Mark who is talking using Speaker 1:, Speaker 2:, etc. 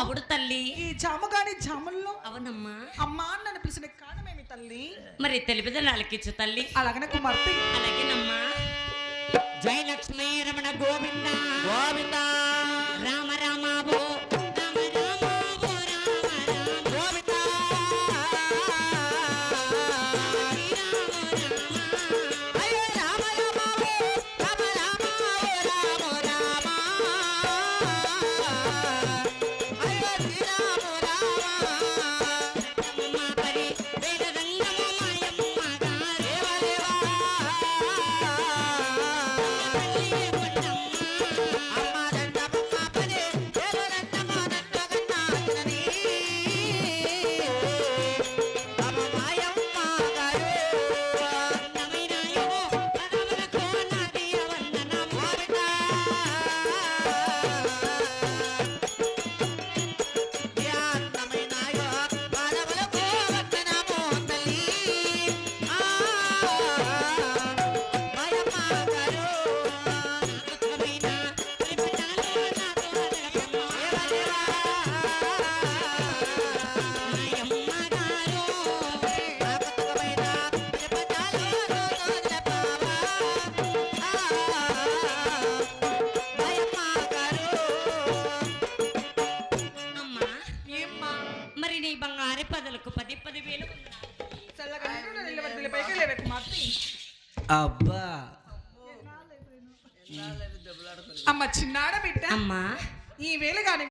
Speaker 1: అవుడు తల్లి
Speaker 2: ఈ జామగాని జాముల్లో
Speaker 1: అవునమ్మా
Speaker 2: అమ్మా అని పిలిచిన కారణమేమి తల్లి
Speaker 1: మరి తెలివిదలు అలకిచ్చు తల్లి
Speaker 2: అలాగనే కుమార్తె
Speaker 1: అలాగేనమ్మా జయ లక్ష్మీ రమణ గోవింద గోవింద రామ రామ భో
Speaker 3: అబ్బా
Speaker 2: అమ్మ చిన్నాడ బిడ్డ
Speaker 1: అమ్మా
Speaker 2: ఈ వేళ గాని